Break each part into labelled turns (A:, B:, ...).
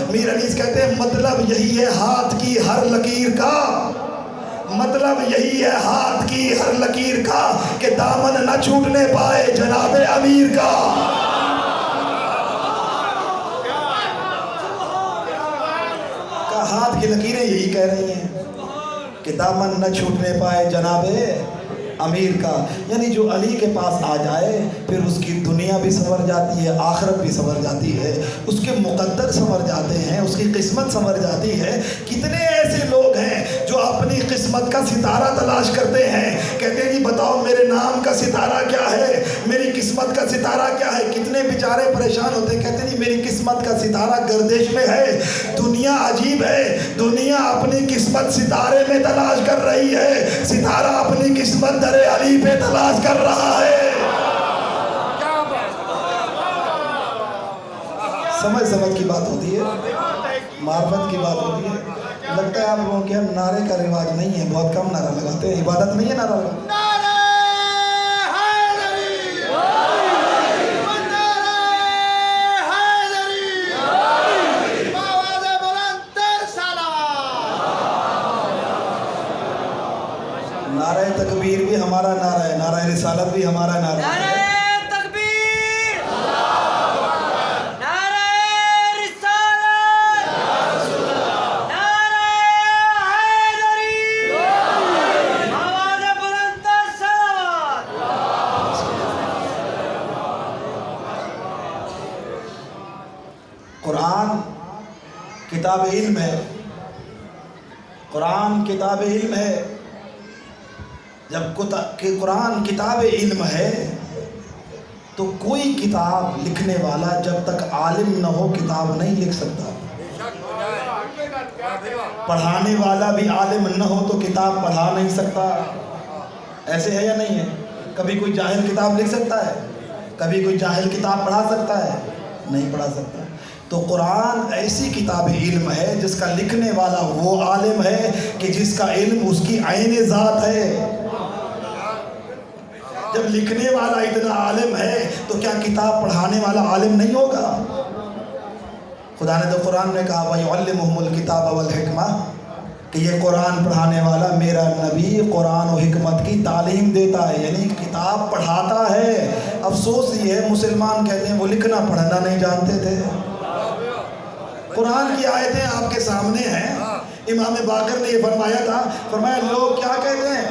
A: میر انیس کہتے ہیں مطلب یہی ہے ہاتھ کی ہر لکیر کا، مطلب یہی ہے ہاتھ کی ہر لکیر کا کہ دامن نہ چھوٹنے پائے جناب امیر کا۔ ہاتھ کی لکیریں یہی کہہ رہی ہیں کہ دامن نہ چھوٹنے پائے جناب امیر کا، یعنی جو علی کے پاس آ جائے پھر اس کی دنیا بھی سنور جاتی ہے، آخرت بھی سنور جاتی ہے، اس کے مقدر سنور جاتے ہیں، اس کی قسمت سنور جاتی ہے۔ کتنے ایسے لوگ ہیں جو اپنی قسمت کا ستارہ تلاش کرتے ہیں، کہتے ہیں جی بتاؤ میرے نام کا ستارہ کیا ہے، میری قسمت کا ستارہ کیا ہے۔ کتنے بیچارے پریشان ہوتے ہیں، کہتے ہیں جی میری قسمت کا ستارہ گردش میں ہے۔ دنیا عجیب ہے، دنیا اپنی قسمت ستارے میں تلاش کر رہی ہے، ستارہ اپنی قسمت در علی پہ تلاش کر رہا ہے۔ سمجھ کی بات ہوتی ہے، معرفت کی بات ہوتی ہے۔ لگتا ہے آپ لوگوں کے ہم نعرے کا رواج نہیں ہے، بہت کم نعرہ لگاتے ہیں، عبادت نہیں ہے نعرہ لگانا۔ نعرہ تکبیر بھی ہمارا نعرہ ہے، نعرہ رسالت بھی ہمارا نعرہ ہے۔
B: نعرہ تکبیر، نعرہ رسالت، نعرہ حیدری، آواز بلند تر صلوات۔
A: قرآن کتاب علم ہے، قرآن کتاب علم ہے۔ جب کہ قرآن کتاب علم ہے تو کوئی کتاب لکھنے والا جب تک عالم نہ ہو کتاب نہیں لکھ سکتا۔ پڑھانے والا بھی عالم نہ ہو تو کتاب پڑھا نہیں سکتا۔ ایسے ہے یا نہیں ہے؟ کبھی کوئی جاہل کتاب لکھ سکتا ہے؟ کبھی کوئی جاہل کتاب پڑھا سکتا ہے؟ نہیں پڑھا سکتا۔ تو قرآن ایسی کتاب علم ہے جس کا لکھنے والا وہ عالم ہے کہ جس کا علم اس کی عین ذات ہے۔ جب لکھنے والا اتنا عالم ہے تو کیا کتاب پڑھانے والا عالم نہیں ہوگا؟ خدا نے تو قرآن میں کہا وَيُعَلِّمُهُمُ الْكِتَابَ وَالْحِكْمَةَ کہ یہ قرآن پڑھانے والا میرا نبی قرآن و حکمت کی تعلیم دیتا ہے، یعنی کتاب پڑھاتا ہے۔ افسوس یہ ہے مسلمان کہتے ہیں وہ لکھنا پڑھنا نہیں جانتے تھے۔ قرآن کی آیتیں آپ کے سامنے ہیں، امام باقر نے یہ فرمایا تھا، فرمایا لوگ کیا کہتے ہیں؟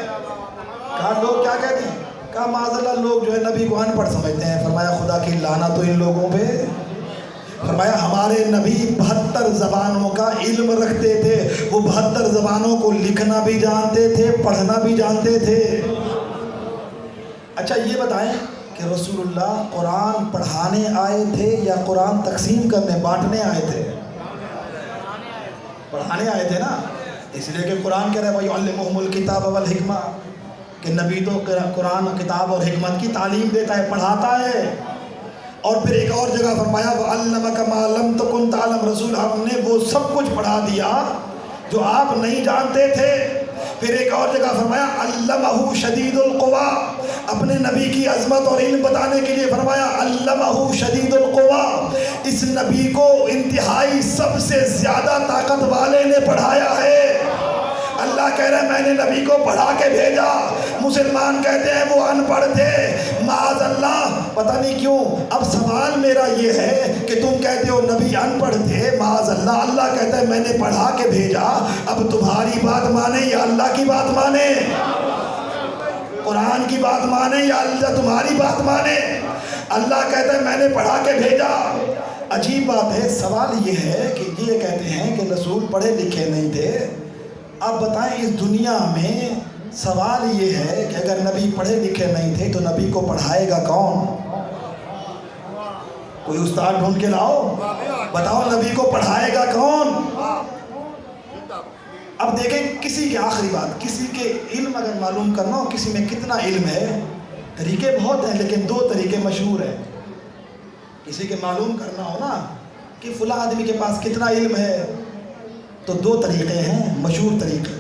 A: کہا لوگ کیا کہتے ہیں؟ کہا معاذ اللہ لوگ جو ہے نبی کو ان پڑھ سمجھتے ہیں۔ فرمایا خدا کی لعنت تو ان لوگوں پہ۔ فرمایا ہمارے نبی 72 زبانوں کا علم رکھتے تھے، وہ 72 زبانوں کو لکھنا بھی جانتے تھے، پڑھنا بھی جانتے تھے۔ اچھا یہ بتائیں کہ رسول اللہ قرآن پڑھانے آئے تھے یا قرآن تقسیم کرنے بانٹنے آئے تھے؟ پڑھانے آئے تھے نا، اس لیے کہ قرآن کہہ رہا ہے وَيُعَلِّمُهُمُ الْكِتَابَ وَالْحِكْمَةَ کہ نبی تو قرآن کتاب اور حکمت کی تعلیم دیتا ہے، پڑھاتا ہے۔ اور پھر ایک اور جگہ فرمایا وَعَلَّمَكَ مَا لَمْ تَكُنْ تَعْلَمْ، رسول ہم نے وہ سب کچھ پڑھا دیا جو آپ نہیں جانتے تھے۔ پھر ایک اور جگہ فرمایا علمہ شدید القوا، اپنے نبی کی عظمت اور علم بتانے کے لیے فرمایا علمہ شدید القوا، اس نبی کو انتہائی سب سے زیادہ طاقت والے نے پڑھایا ہے۔ اللہ کہہ رہا ہے میں نے نبی کو پڑھا کے بھیجا۔ مسلمان کہتے ہیں وہ ان پڑھ تھے، معاذ اللہ پتہ نہیں کیوں۔ اب سوال میرا یہ ہے کہ تم کہتے ہو نبی ان پڑھ تھے، معاذ اللہ، اللہ کہتا ہے میں نے پڑھا کے بھیجا، اب تمہاری بات مانے یا اللہ کی بات مانے؟ قرآن کی بات مانے یا اللہ تمہاری بات مانے؟ اللہ کہتا ہے میں نے پڑھا کے بھیجا۔ عجیب بات ہے، سوال یہ ہے کہ یہ کہتے ہیں کہ رسول پڑھے لکھے نہیں تھے۔ اب بتائیں اس دنیا میں سوال یہ ہے کہ اگر نبی پڑھے لکھے نہیں تھے تو نبی کو پڑھائے گا کون؟ کوئی استاد ڈھونڈ کے لاؤ، بتاؤ نبی کو پڑھائے گا کون؟ اب دیکھیں کسی کی آخری بات، کسی کے علم اگر معلوم کرنا ہو کسی میں کتنا علم ہے، طریقے بہت ہیں لیکن 2 طریقے مشہور ہیں۔ کسی کے معلوم کرنا ہو نا کہ فلاں آدمی کے پاس کتنا علم ہے تو 2 طریقے ہیں مشہور طریقے۔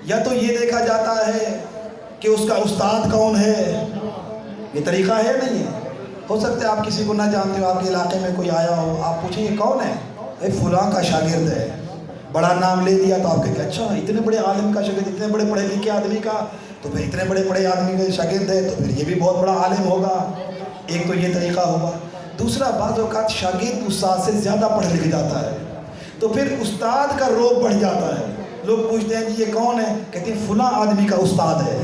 A: یا تو یہ دیکھا جاتا ہے کہ اس کا استاد کون ہے، یہ طریقہ ہے نہیں ہے؟ ہو سکتا ہے آپ کسی کو نہ جانتے ہو، آپ کے علاقے میں کوئی آیا ہو، آپ پوچھیں یہ کون ہے، فلاں کا شاگرد ہے، بڑا نام لے دیا تو آپ کہتے ہیں اچھا اتنے بڑے عالم کا شاگرد، اتنے بڑے پڑھے لکھے آدمی کا، تو پھر اتنے بڑے بڑے آدمی کا شاگرد ہے تو پھر یہ بھی بہت بڑا عالم ہوگا. ایک تو یہ طریقہ ہوا. دوسرا، بعض اوقات شاگرد استاد سے زیادہ پڑھ لکھ جاتا ہے تو پھر استاد کا روب بڑھ جاتا ہے. لوگ پوچھتے ہیں جی یہ کون ہے؟ کہتے ہیں فلاں آدمی کا استاد ہے.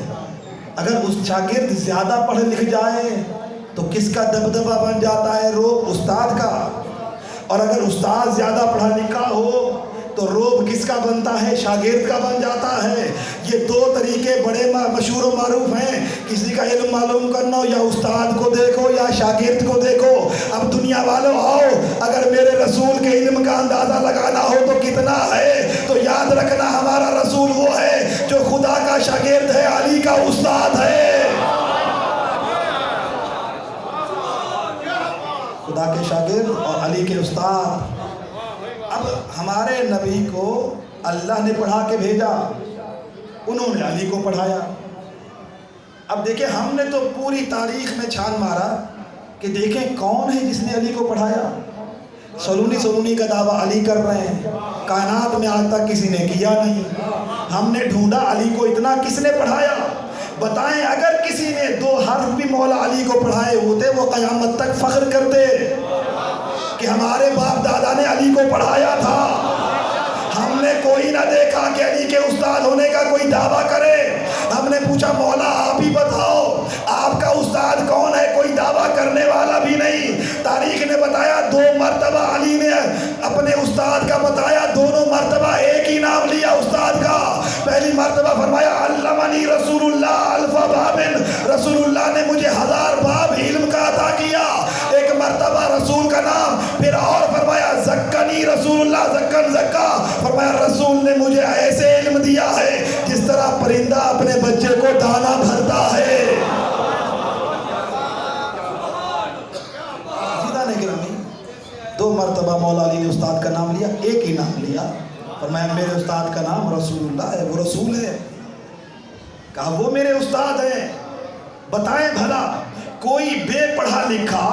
A: اگر اس شاگرد زیادہ پڑھ لکھ جائے تو کس کا دبدبہ بن جاتا ہے؟ روب استاد کا. اور اگر استاد زیادہ پڑھا لکھا ہو تو روب کس کا بنتا ہے؟ شاگرد کا بن جاتا ہے. یہ دو طریقے بڑے مشہور و معروف ہیں. کسی کا علم معلوم کرنا ہو یا استاد کو دیکھو یا شاگرد کو دیکھو. اب دنیا والوں آؤ، اگر میرے رسول کے علم کا اندازہ لگانا ہو تو کتنا ہے، تو یاد رکھنا ہمارا رسول وہ ہے جو خدا کا شاگرد ہے، علی کا استاد ہے. خدا کے شاگرد اور علی کے استاد. اب ہمارے نبی کو اللہ نے پڑھا کے بھیجا، انہوں نے علی کو پڑھایا. اب دیکھیں ہم نے تو پوری تاریخ میں چھان مارا کہ دیکھیں کون ہے جس نے علی کو پڑھایا. سلونی کا دعویٰ علی کر رہے ہیں، کائنات میں آج تک کسی نے کیا نہیں. ہم نے ڈھونڈا علی کو اتنا کس نے پڑھایا. بتائیں اگر کسی نے 2 حرف بھی مولا علی کو پڑھائے ہوتے وہ قیامت تک فخر کرتے کہ ہمارے باپ دادا نے علی کو پڑھایا تھا. ہم نے کوئی نہ دیکھا کہ علی کے استاد ہونے کا کوئی دعویٰ کرے. ہم نے پوچھا مولا آپ ہی بتاؤ آپ کا استاد کون ہے، کوئی دعویٰ کرنے والا بھی نہیں. تاریخ نے بتایا 2 مرتبہ علی نے اپنے استاد کا بتایا، دونوں مرتبہ ایک ہی نام لیا استاد کا. پہلی مرتبہ فرمایا علمنی رسول اللہ الف باب، رسول اللہ نے مجھے 1000 باب علم کا عطا کیا. ایک مرتبہ رسول کا نام. پھر اور فرمایا زکانی رسول اللہ، زکن زکا، فرمایا رسول نے مجھے ایسے علم دیا ہے جس طرح پرندہ اپنے بچے کو دانا بھرتا ہے. عزیزان گرامی، 2 مرتبہ مولا علی نے استاد کا نام لیا، ایک ہی نام لیا. فرمایا میرے استاد کا نام رسول اللہ ہے، وہ رسول ہے. کہا وہ میرے استاد ہیں. بتائیں بھلا کوئی بے پڑھا لکھا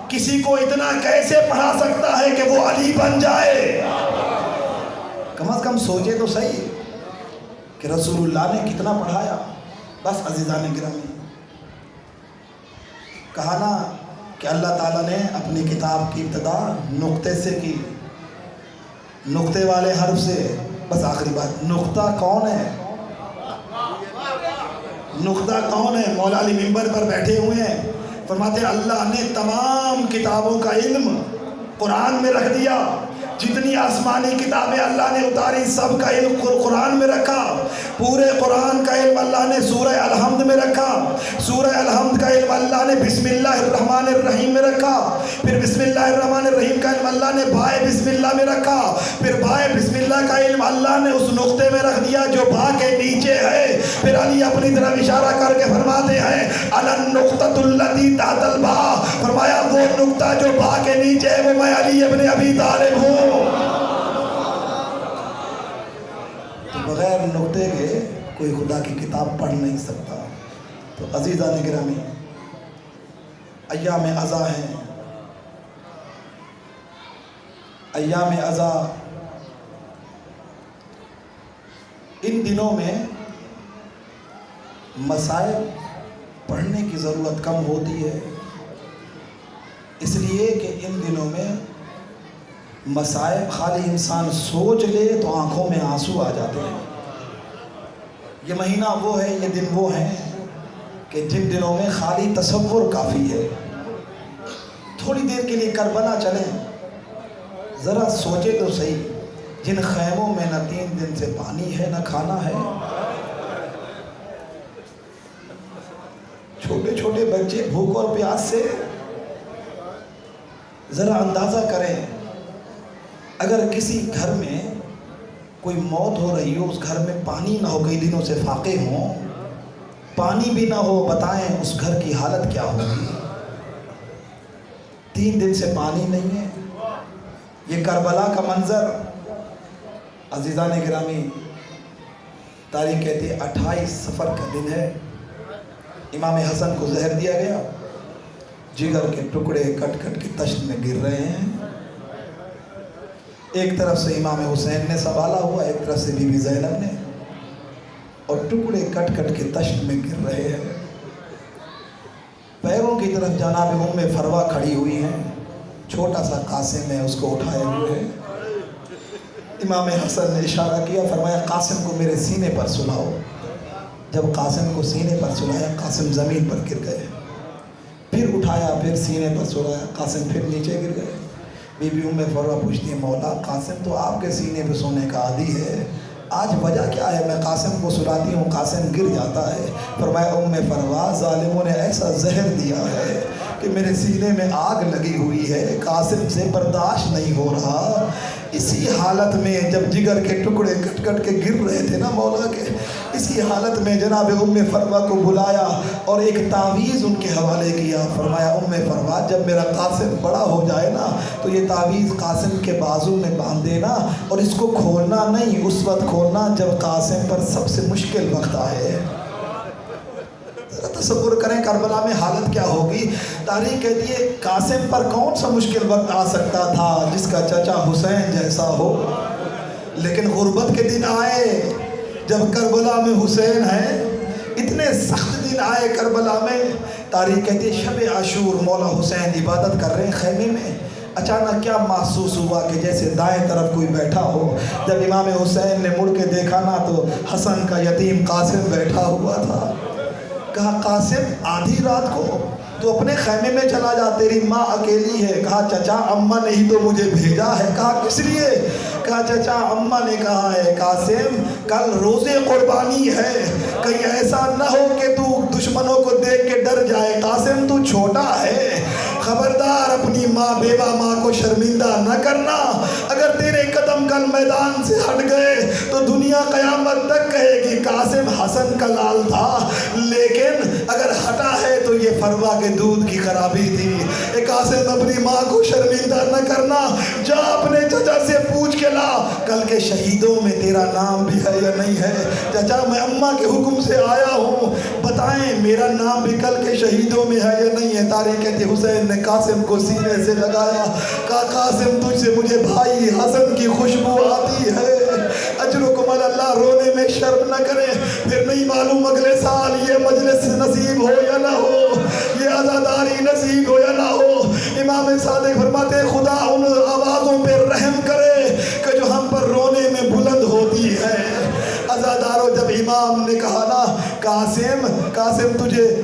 A: کسی کو اتنا کیسے پڑھا سکتا ہے کہ وہ علی بن جائے؟ کم از کم سوچے تو صحیح کہ رسول اللہ نے کتنا پڑھایا. بس عزیزان گرامی، کہا نا کہ اللہ تعالیٰ نے اپنی کتاب کی ابتدا نقطے سے کی، نقطے والے حرف سے. بس آخری بات، نقطہ کون ہے؟ نقطہ کون ہے؟ مولا علی منبر پر بیٹھے ہوئے ہیں، فرماتے ہیں اللہ نے تمام کتابوں کا علم قرآن میں رکھ دیا. جتنی آسمانی کتابیں اللہ نے اتاری سب کا علم قرآن میں رکھا. پورے قرآن کا علم اللہ نے سورہ الحمد میں رکھا. سورہ الحمد کا علم اللہ نے بسم اللہ الرحمن الرحیم میں رکھا. پھر بسم اللہ الرحمن الرحیم کا علم اللہ نے بائے بسم اللہ میں رکھا. پھر بائے بسم اللہ کا علم اللہ نے اس نقطے میں رکھ دیا جو با کے نیچے ہے. پھر علی اپنی طرف اشارہ کر کے فرماتے ہیں الن نقطۃ التی تحت البا، فرمایا وہ نقطہ جو با کے نیچے ہے وہ میں علی ابن ابی طالب ہوں. تو بغیر نقطے کے کوئی خدا کی کتاب پڑھ نہیں سکتا. تو عزیزان گرامی، ایام عزا ہیں، ایام عزا ان دنوں میں مسائل پڑھنے کی ضرورت کم ہوتی ہے، اس لیے کہ ان دنوں میں مسائل خالی انسان سوچ لے تو آنکھوں میں آنسو آ جاتے ہیں. یہ مہینہ وہ ہے، یہ دن وہ ہیں کہ جن دنوں میں خالی تصور کافی ہے. تھوڑی دیر کے لیے کربلا چلیں، ذرا سوچے تو صحیح، جن خیموں میں نہ 3 دن سے پانی ہے نہ کھانا ہے، چھوٹے چھوٹے بچے بھوک اور پیاس سے، ذرا اندازہ کریں اگر کسی گھر میں کوئی موت ہو رہی ہو، اس گھر میں پانی نہ ہو، کئی دنوں سے فاقے ہوں، پانی بھی نہ ہو، بتائیں اس گھر کی حالت کیا ہوگی. 3 دن سے پانی نہیں ہے. یہ کربلا کا منظر. عزیزان گرامی، تاریخ کہتی ہے 28 صفر کا دن ہے. امام حسن کو زہر دیا گیا، جگر کے ٹکڑے کٹ کٹ کے تشت میں گر رہے ہیں. ایک طرف سے امام حسین نے سنبھالا ہوا، ایک طرف سے بی بی زینب نے، اور ٹکڑے کٹ کٹ کے تشت میں گر رہے ہیں۔ پیروں کی طرف جناب ام فروہ کھڑی ہوئی ہیں، چھوٹا سا قاسم ہے اس کو اٹھائے ہوئے ہیں۔ امام حسن نے اشارہ کیا، فرمایا قاسم کو میرے سینے پر سلاؤ۔ جب قاسم کو سینے پر سلایا، قاسم زمین پر گر گئے، پھر اٹھایا، پھر سینے پر سلایا، قاسم پھر نیچے گر گئے۔ بی بی ام فروہ پوچھتی ہے، مولا قاسم تو آپ کے سینے پہ سونے کا عادی ہے، آج وجہ کیا ہے؟ میں قاسم کو سلاتی ہوں، قاسم گر جاتا ہے۔ فرمایا ام فروہ ظالموں نے ایسا زہر دیا ہے کہ میرے سینے میں آگ لگی ہوئی ہے، قاسم سے برداشت نہیں ہو رہا۔ اسی حالت میں جب جگر کے ٹکڑے کٹ کٹ کے گر رہے تھے نا مولا کے، اسی حالت میں جناب ام فروہ کو بلایا اور ایک تعویذ ان کے حوالے کیا۔ فرمایا ام فروہ جب میرا قاسم بڑا ہو جائے نا تو یہ تعویذ قاسم کے بازو میں باندھ دینا، اور اس کو کھولنا نہیں، اس وقت کھولنا جب قاسم پر سب سے مشکل وقت آئے۔ تصور کریں کربلا میں حالت کیا ہوگی۔ تاریخ کہتی ہے قاسم پر کون سا مشکل وقت آ سکتا تھا جس کا چچا حسین جیسا ہو، لیکن غربت کے دن آئے جب کربلا میں حسین ہے، اتنے سخت دن آئے کربلا میں۔ تاریخ کہتی ہے شب عاشور مولا حسین عبادت کر رہے ہیں خیمے میں، اچانک کیا محسوس ہوا کہ جیسے دائیں طرف کوئی بیٹھا ہو۔ جب امام حسین نے مڑ کے دیکھا نا تو حسن کا یتیم قاسم بیٹھا ہوا تھا۔ کہا قاسم آدھی رات کو تو اپنے خیمے میں چلا جا، تیری ماں اکیلی ہے۔ کہا چچا اماں نے ہی تو مجھے بھیجا ہے۔ کہا کس لیے؟ کہا چچا اماں نے کہا ہے قاسم کل روزے قربانی ہے، کہیں ایسا نہ ہو کہ تو دشمنوں کو دیکھ کے ڈر جائے، قاسم تو چھوٹا ہے، خبردار اپنی ماں بیوہ ماں کو شرمندہ نہ کرنا، اگر تیرے قدم کل میدان سے ہٹ گئے تو دنیا قیامت تک کہے گی قاسم حسن کا لال تھا، لیکن اگر ہٹا ہے تو یہ فروہ کے دودھ کی خرابی تھی۔ اے قاسم اپنی ماں کو شرمندہ نہ کرنا، جا اپنے چچا سے پوچھ کے لا کل کے شہیدوں میں تیرا نام بھی ہے یا نہیں ہے۔ چچا میں اماں کے حکم سے آیا ہوں، بتائیں میرا نام بھی کل کے شہیدوں میں ہے یا نہیں ہے۔ تاریخ کہتی حسین نے قاسم کو سینے سے لگایا، کہا قاسم تجھ سے مجھے بھائی حسن کی خوشبو آتی ہے، اجرکم اللہ، رونے میں شرم نہ کریں، پھر نہیں معلوم اگلے سال یہ مجلس نصیب ہو یا نہ ہو، یہ عزاداری نصیب ہو یا نہ ہو۔ امام صادق فرماتے ہیں خدا ان آوازوں پہ رحم کرے کہ جو ہم پر رونے میں بلند ہوتی ہے۔ عزادارو جب امام نے کہا نا قاسم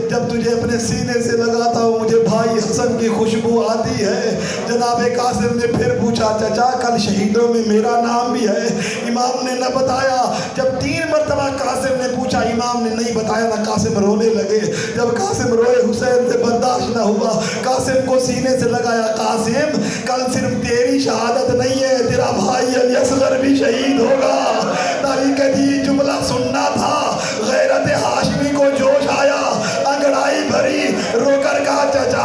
A: جب تجھے اپنے سینے سے لگاتا ہوں مجھے بھائی حسن کی خوشبو آتی ہے، جناب قاسم نے پھر پوچھا چچا کل شہیدوں میں میرا نام بھی ہے؟ امام نے نہ بتایا۔ جب 3 مرتبہ قاسم نے پوچھا امام نے نہیں بتایا نا، قاسم رونے لگے۔ جب قاسم روئے حسین سے برداشت نہ ہوا، قاسم کو سینے سے لگایا، قاسم کل صرف تیری شہادت نہیں ہے، تیرا بھائی علی اصغر بھی شہید ہوگا۔ تاریخ کہتی جملہ سننا تھا، غیرت ہاشمی کو جوش آیا، انگڑائی بھری، رو کر کہا چچا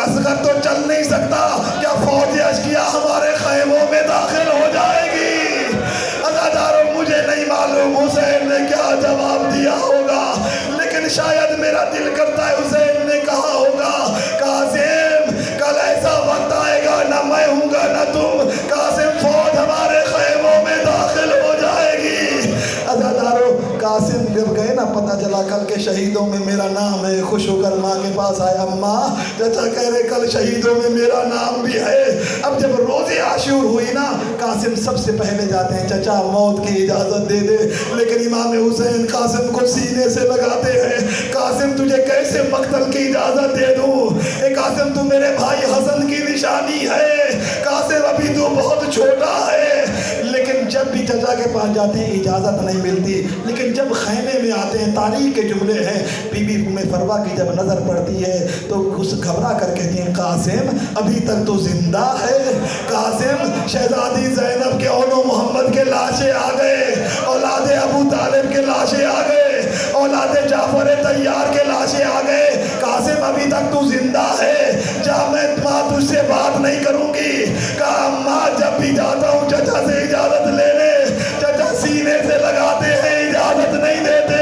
A: اصغر تو چل نہیں سکتا، کیا فوج اشکیا ہمارے خیموں میں داخل ہو جائے گی؟ عزادارو مجھے نہیں معلوم حسین نے کیا جواب دیا ہوگا، لیکن شاید میرا دل کرتا ہے حسین نے کہا ہوگا قاسم کل ایسا وقت آئے گا نہ میں ہوں گا نہ تم، قاسم فوج ہمارے خیموں میں داخل ہو جائے گی۔ عزادارو قاسم جب گئے نا پتہ چلا کل کے شہیدوں میں میرا نام ہے، خوش ہو کر ماں کے پاس آیا، اماں چچا کہہ رہے کل شہیدوں میں میرا نام بھی ہے۔ اب جب روزے عاشور ہوئی نا قاسم سب سے پہلے جاتے ہیں، چچا موت کی اجازت دے دے، لیکن امام حسین قاسم کو سینے سے لگاتے ہیں، قاسم تجھے کیسے مقتل کی اجازت دے دوں؟ اے قاسم تو میرے بھائی حسن کی نشانی ہے، قاسم ابھی تو بہت چھوٹا ہے۔ لیکن جب بھی چچا کے پاس جاتے ہیں اجازت نہیں ملتی، لیکن جب خیمے میں آتے ہیں تاریخ کے جملے ہیں، بی بی ام فروہ کی جب نظر پڑتی ہے تو اس گھبرا کر کہتی ہیں قاسم ابھی تک تو زندہ ہے، قاسم شہزادی زینب کے اولو محمد کے لاشیں آ گئے، اولاد ابو طالب کے لاشیں آ گئے، اولاد جعفر طیار کے لاشیں آ گئے، قاسم ابھی تک تو زندہ ہے، جا میں ماں تجھ سے بات نہیں کروں گی۔ کہا ماں جب بھی جاتا ہوں چچا سے اجازت لینے، چچا سینے سے لگاتے ہیں اجازت نہیں دیتے۔